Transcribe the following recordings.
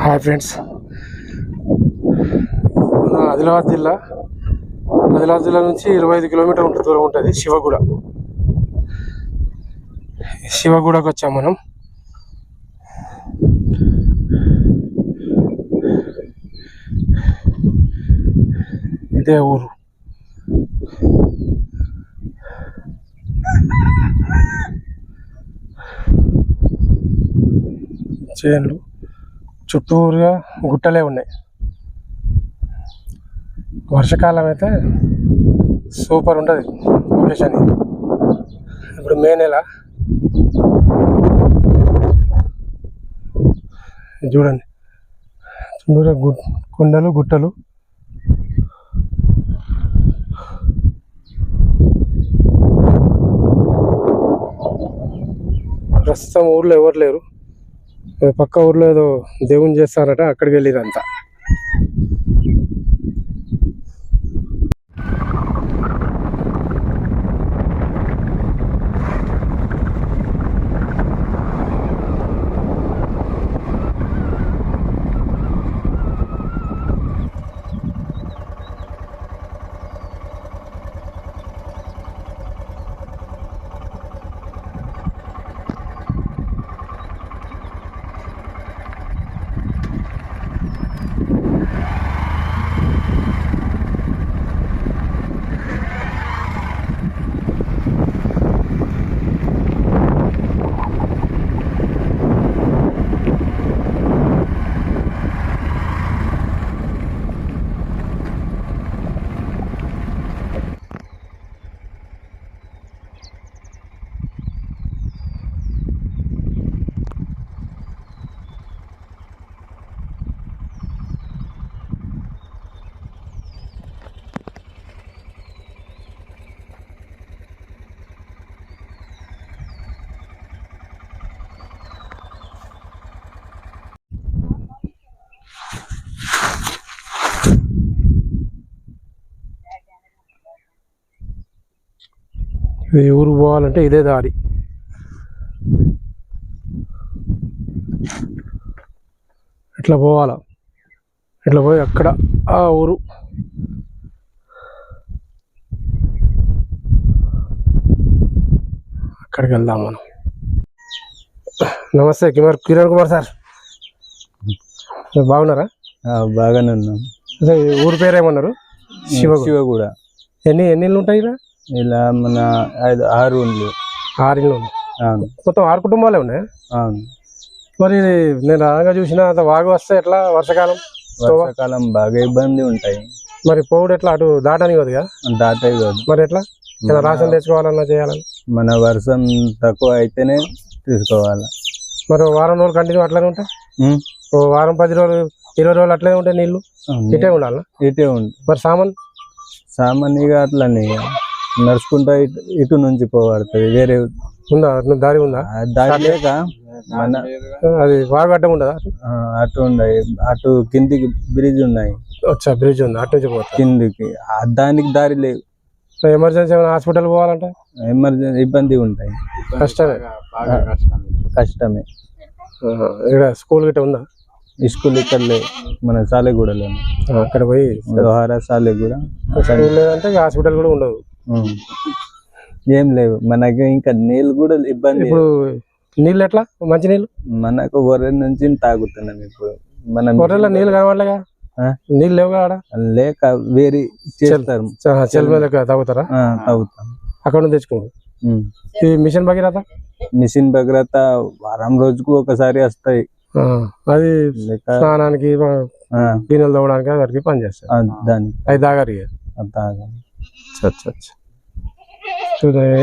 Hi friends, Adilabad జిల్లా నుంచి 25 కిలోమీటర్ల దూరం ఉంటుంది శివగూడకు వచ్చాం మనం. ఇదే ఊరు. చేన్లు చుట్టూరుగా గుట్టలే ఉన్నాయి. వర్షాకాలం అయితే సూపర్ ఉంటుంది లొకేషన్. ఇప్పుడు మే నెల చూడండి, చుట్టూరా కొండలు గుట్టలు. ప్రస్తుతం ఊర్లో ఎవరు లేరు. పక్క ఊర్లో ఏదో దేవుని చేస్తారట, అక్కడికి వెళ్ళిరంతా. ఈ ఊరు పోవాలంటే ఇదే దారి. ఇట్లా పోవాలా, ఇట్లా పోయి అక్కడ ఆ ఊరు. అక్కడికి వెళ్దాం మనం. నమస్తే కిరణ్ కుమార్ సార్, బాగున్నారా? బాగానే ఉన్నాం. అదే ఊరు పేరేమన్నారు? శివగూడ. ఎన్ని ఇళ్ళు ఉంటాయి ఇలా? ఇలా మన 6 ఇళ్ళు. 6 ఇళ్ళు. మొత్తం 6 కుటుంబాలే ఉన్నాయి. మరి నేను రాగా చూసిన వాగు వస్తే ఎట్లా? వర్షాకాలం బాగా ఇబ్బంది ఉంటాయి. మరి పోవుడు ఎట్లా? అటు దాటని కదా? దాటాయి కాదు. మరి ఎట్లా రాషన్ తెచ్చుకోవాలన్నా చేయాలన్నా? మన వర్షం తక్కువ అయితేనే తీసుకోవాలి. మరి వారం రోజులు కంటిన్యూ అట్లనే ఉంటాయి. వారం 10 రోజులు 20 రోజులు అట్లనే ఉంటాయి నీళ్లు. ఇటే ఉండాలా? ఇటే ఉంది. మరి సామాన్యంగా అట్లనే నడుచుకుంటా ఇటు నుంచి పోబడుతుంది. వేరే ఉందా దారి? ఉందా దారి లేక మన అది వాగు అడ్డం ఉండదా? అటు ఉన్నాయి, అటు కిందికి బ్రిడ్జ్ ఉన్నాయి. బ్రిడ్జ్ ఉంది, అటు నుంచి పోతా కిందికి. దానికి దారి లేదు. ఎమర్జెన్సీ ఏమైనా హాస్పిటల్ పోవాలంటే ఎమర్జెన్సీ ఇబ్బంది ఉంటాయి. కష్టమే. ఇక్కడ స్కూల్ గిట్ట ఉందా? స్కూల్ ఇక్కడ లేదు, మన సాలెగూడలో. అక్కడ పోయి సాలెగూడ. లేదంటే హాస్పిటల్ కూడా ఉండదు, ఏం లేవు మనకి. ఇంకా నీళ్ళు కూడా ఇబ్బంది. ఇప్పుడు నీళ్ళు ఎట్లా? మంచి నీళ్ళు మనకు గొర్రె నుంచి తాగుతున్నాం. ఇప్పుడు మనం గొర్రెల నీళ్ళు కనబడలేగా? నీళ్ళు లేవు కాడ? లేక వేరే చేస్తారు, తాగుతారా? తాగుతాం. అక్కడ నుంచి తెచ్చుకోండి. మిషన్ భగీరథ వారం రోజుకు ఒకసారి వస్తాయి. అది స్నానానికి గిన్నెలు తవ్వడానికి వారికి పనిచేస్తాయి. దానికి అది తాగారు.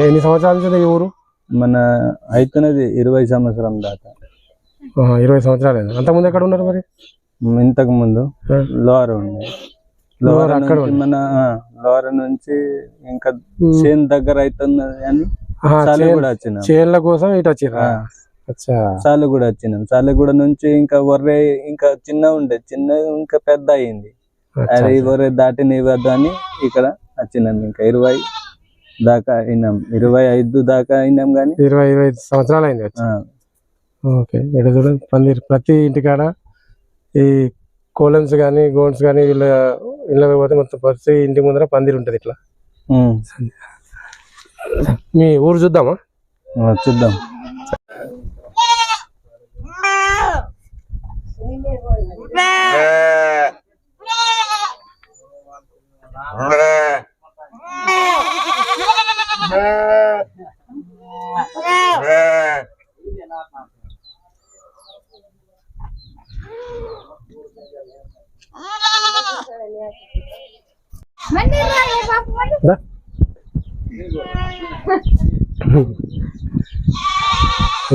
ఎన్ని సంవత్సరాల నుంచి ఈ ఊరు? మన అవుతున్నది 20 సంవత్సరం దాకా. 20 సంవత్సరాలు. అంతకుముందు ఎక్కడ ఉన్నారు మరి? ఇంతకు ముందు లోవర్ ఉండే. మన లోవర్ నుంచి ఇంకా చేను దగ్గర అవుతున్నది అని సాలెగూడ వచ్చిన. చేన్ల కోసం ఇటు వచ్చిరా? సాలెగూడ వచ్చినాం. సాలెగూడ నుంచి ఇంకా ఒర్రె ఇంకా చిన్న ఉండే, చిన్న ఇంకా పెద్ద అయింది. అది ఒర్రె దాటిని ఇవ్వద్దు అని ఇక్కడ వచ్చినాం. ఇంకా 20 దాకా అయినాం, 25 దాకా అయినాం. కానీ 25 సంవత్సరాలు అయింది. ఓకే. ఇక్కడ చూడండి, ప్రతి ఇంటికాడ ఈ కోలన్స్ కానీ గోన్స్ కానీ వీళ్ళ ఇళ్ళకి పోతే మొత్తం పరిస్థితి ఇంటి ముందర పందిరి ఉంటుంది ఇట్లా. మీ ఊరు చూద్దామా? చూద్దాం.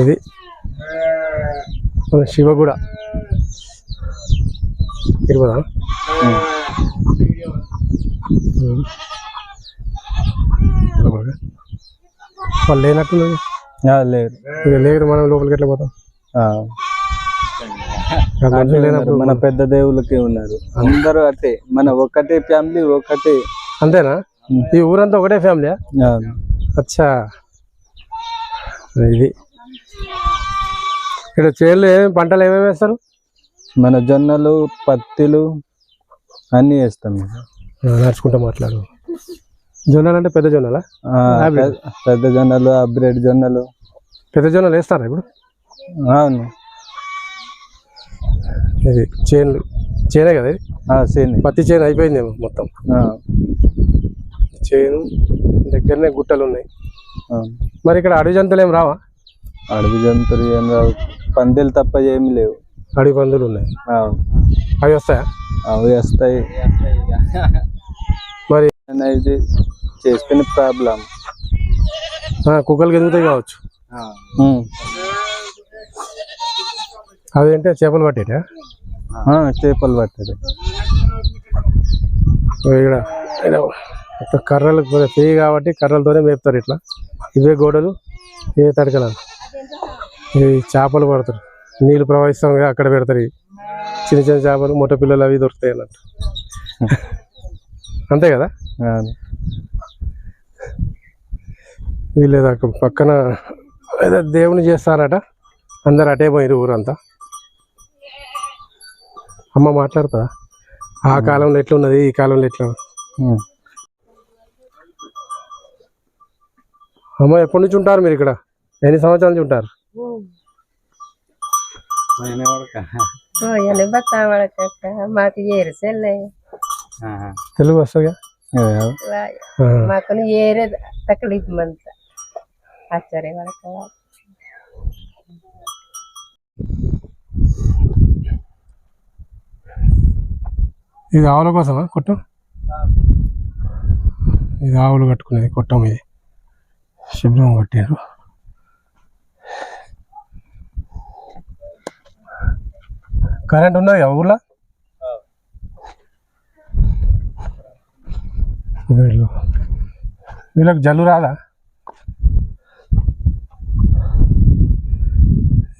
ఇది శివగూడ తిరుపతి. వాళ్ళు లేనట్టు లేదు, లేదు. మనం లోపలికి ఎట్లా పోతాం? మన పెద్ద దేవులకి ఉన్నారు అందరూ అట్టే. మన ఒకటే ఫ్యామిలీ ఒకటే. అంతేనా? ఈ ఊరంతా ఒకటే ఫ్యామిలీ? అచ్చా. ఇది ఇక్కడ చేనులు పంటలు ఏమేమి వేస్తారు? మన జొన్నలు, పత్తిలు అన్ని వేస్తాం. నడుచుకుంటూ మాట్లాడు. జొన్నలు అంటే పెద్ద జొన్నలా? పెద్ద జొన్నలు, హైబ్రిడ్ జొన్నలు. పెద్ద జొన్నలు వేస్తారా ఇప్పుడు? అవును. ఇది చేనులు, చేనే కదా ఇది? చేను. పత్తి చేను అయిపోయిందేమో మొత్తం. చేను దగ్గరనే గుట్టలు ఉన్నాయి. మరి ఇక్కడ అడవి జంతువులు ఏం రావా? అడవి జంతువులు ఏం రావు, పందులు తప్ప ఏమి లేవు. అడవి పందులు ఉన్నాయి, అవి వస్తాయా? అవి వస్తాయి. మరి ఇది చేసుకునే ప్రాబ్లం. కుక్కలకి ఎదుగుతాయి కావచ్చు. అదేంటే చేపలు పట్టేటా? చేపలు పట్టేది. ఇక్కడ కర్రలు ఫ్రీ కాబట్టి కర్రలతోనే మేపుతారు. ఇట్లా ఇవే గోడలు, ఇవే తడకలు. ఇవి చేపలు పడతారు, నీళ్ళు ప్రవహిస్తాం అక్కడ పెడతారు. చిన్న చిన్న చేపలు, మొట్ట పిల్లలు అవి దొరుకుతాయి అన్నట్టు. అంతే కదా? వీళ్ళు అక్కడ పక్కన ఏదో దేవుని చేస్తారట, అందరు అటే పోయిరు ఊరంతా. అమ్మ మాట్లాడుతుందా? ఆ కాలంలో ఎట్లున్నది, ఈ కాలంలో ఎట్లా? అమ్మ ఎప్పటి నుంచి ఉంటారు మీరు ఇక్కడ? ఎన్ని సంవత్సరాల నుంచి ఉంటారు? తెలుగు వస్తుందిగా? ఇది ఆవుల కోసమా కొట్టం? ఇది ఆవులు కట్టుకునేది కొట్టం. ఇది శుభ్రం కట్టారు. కరెంట్ ఉన్నది కదా ఊర్లో? వీళ్ళకి జల్లు రాదా?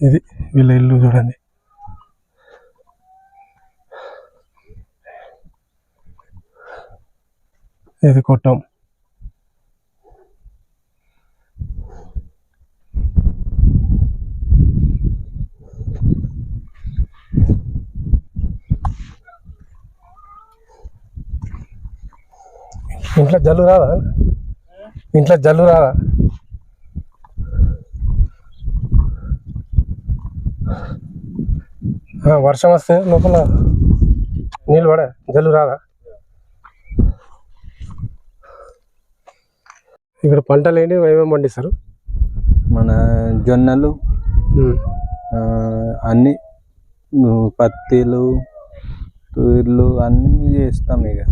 ఇది వీళ్ళ ఇల్లు చూడండి. ఇది కొట్టం. ఇంట్లో జల్లు రాదా? ఇంట్లో జల్లు రాదా? వర్షం వస్తే లోపల నీళ్ళు పడా, జల్లు రాదా? ఇక్కడ పంటలు ఏంటి, ఏమేమి పండిస్తారు? మన జొన్నలు, అన్ని పత్తిలు, తూర్లు అన్నీ చేస్తాం. ఇక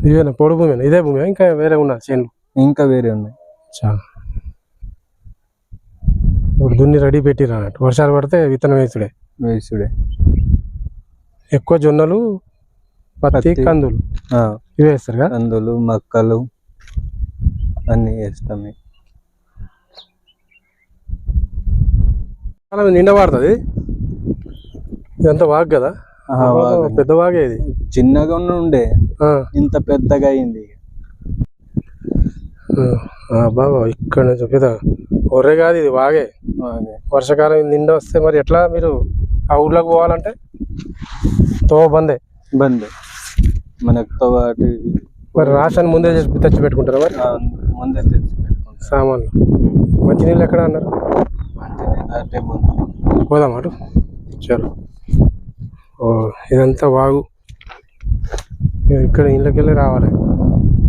ఇవేనా పొడి భూమి? ఇదే భూమి ఇంకా వేరే ఉన్నా చేనులు? ఇంకా వేరే ఉన్నాయి. చాలా. ఇప్పుడు దున్ని రెడీ పెట్టిరు అన్నట్టు. వర్షాలు పడితే విత్తనం వేసుడే. ఎక్కువ జొన్నలు, పత్తి, కందులు ఇవి వేస్తారు కదా? కందులు, మక్కలు అన్నీ వేస్తాం. నిండా పడుతుంది. ఇదంతా వాగు కదా? పెద్ద వాగే. ఇది చిన్నగా ఉండే ఇంత పెద్దగా అయింది. బాబా ఇక్కడ నుంచి పెద్ద ఒర్రే కాదు ఇది వాగే. వర్షాకాలం నిండా వస్తే మరి ఎట్లా మీరు ఆ ఊర్లోకి పోవాలంటే తో బందే మనకు తోవ అటు మరి రాషన్ ముందే తెచ్చి పెట్టుకుంటారా మరి ముందే తెచ్చి పెట్టుకుంటాం సామాన్లు. మంచినీళ్ళు ఎక్కడ అన్నారు? పోదాం అటు చలో. ఓ ఇదంతా వాగు. ఇక్కడ ఇళ్ళకి వెళ్ళి రావాలి.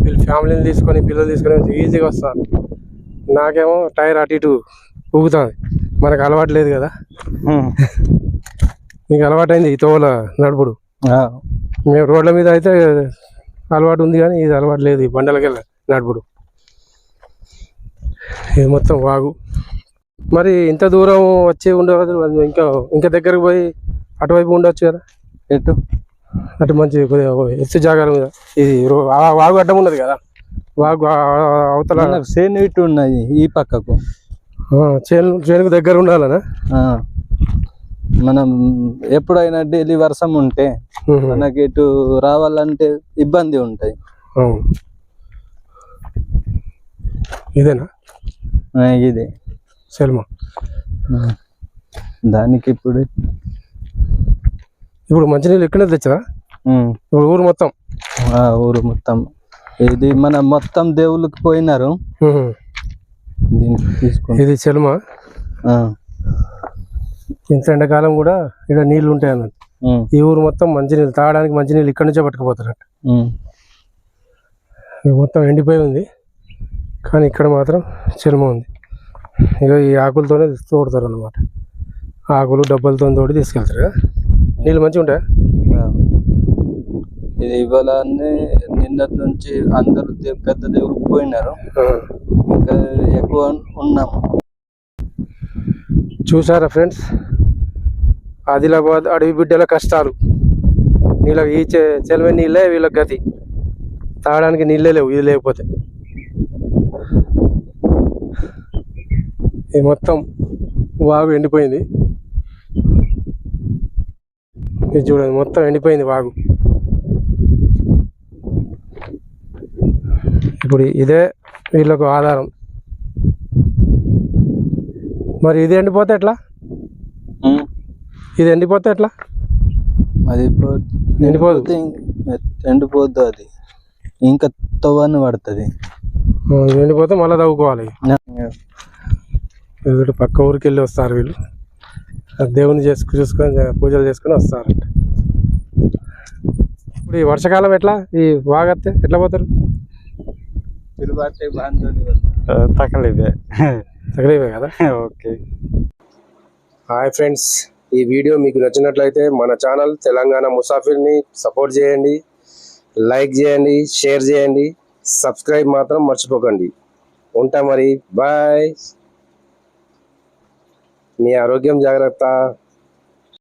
వీళ్ళు ఫ్యామిలీని తీసుకొని పిల్లలు తీసుకొని ఈజీగా వస్తారు. నాకేమో టైర్ అటు ఇటు ఊగుతుంది, మనకు అలవాటు లేదు కదా. మీకు అలవాటైంది ఈ తోవల నడుపుడు. మేము రోడ్ల మీద అయితే అలవాటు ఉంది కానీ ఇది అలవాటు లేదు, ఈ బండలకి నడుపుడు. ఇది మొత్తం వాగు. మరి ఇంత దూరం వచ్చి ఉండవచ్చు, ఇంకా దగ్గరకు పోయి అటువైపు ఉండవచ్చు కదా. ఎటు అటు మంచి ఎత్తు జాగాల మీద ఇది వాగు అడ్డం ఉన్నది కదా. వాగు అవతల చేను ఇటు ఉన్నాయి, ఈ పక్కకు చేనుకు దగ్గర ఉండాలనా. మనం ఎప్పుడైనా డైలీ వర్షం ఉంటే మనకి ఇటు రావాలంటే ఇబ్బంది ఉంటాయి. ఇదేనా? ఇదే సెల్మా. దానికి ఇప్పుడు మంచినీళ్ళు ఇక్కడే తెచ్చా. ఇప్పుడు ఊరు మొత్తం ఇది మన మొత్తం దేవుళ్ళకి పోయినారు. ఇది సెల్మా. ఇంత ఎండాకాలం కూడా ఇక్కడ నీళ్లు ఉంటాయి అన్నట్టు. ఈ ఊరు మొత్తం మంచినీళ్ళు తాగడానికి మంచినీళ్ళు ఇక్కడ నుంచే పట్టుకుపోతారట. మొత్తం ఎండిపోయి ఉంది కానీ ఇక్కడ మాత్రం చెల్మ ఉంది. ఇక ఈ ఆకులతోనే తోడతారు అన్నమాట. ఆకులు డబ్బలతో తోడి తీసుకెళ్తారు కదా. నీళ్ళు మంచిగా ఉంటాయా? ఇది ఇవాళ నిన్నటి నుంచి అందరూ పెద్ద దేవుడికి పోయినారు, ఇంకా ఎక్కువ ఉన్నాము. చూసారా ఫ్రెండ్స్, ఆదిలాబాద్ అడవి బిడ్డల కష్టాలు. వీళ్ళకి ఈ చెలవే నీళ్ళే వీళ్ళకి గతి. తాగడానికి నీళ్ళే లేవు ఇది లేకపోతే. ఇది మొత్తం వాగు ఎండిపోయింది. ఇది చూడండి, మొత్తం ఎండిపోయింది వాగు. ఇప్పుడు ఇదే వీళ్ళకు ఆధారం. మరి ఇది ఎండిపోతే ఎట్లా? ఇది ఎండిపోతే ఎట్లా? అది ఎండిపోద్దు, అది ఇంకా తవ్వని పడుతుంది. ఎండిపోతే మళ్ళీ తవ్వుకోవాలి. పక్క ఊరికి వెళ్ళి వస్తారు వీళ్ళు, దేవుని చూసుకొని పూజలు చేసుకొని వస్తారంట. ఇప్పుడు ఈ వర్షాకాలం ఎట్లా ఈ వాగత్తే ఎట్లా పోతారు? తగలివే కదా. ఓకే. హాయ్ ఫ్రెండ్స్, ఈ వీడియో మీకు నచ్చినట్లయితే మన ఛానల్ తెలంగాణ ముసాఫిర్ని సపోర్ట్ చేయండి, లైక్ చేయండి, షేర్ చేయండి, సబ్స్క్రైబ్ మాత్రం మర్చిపోకండి. ఉంటా మరి, బాయ్. మీ ఆరోగ్యం జాగ్రత్త.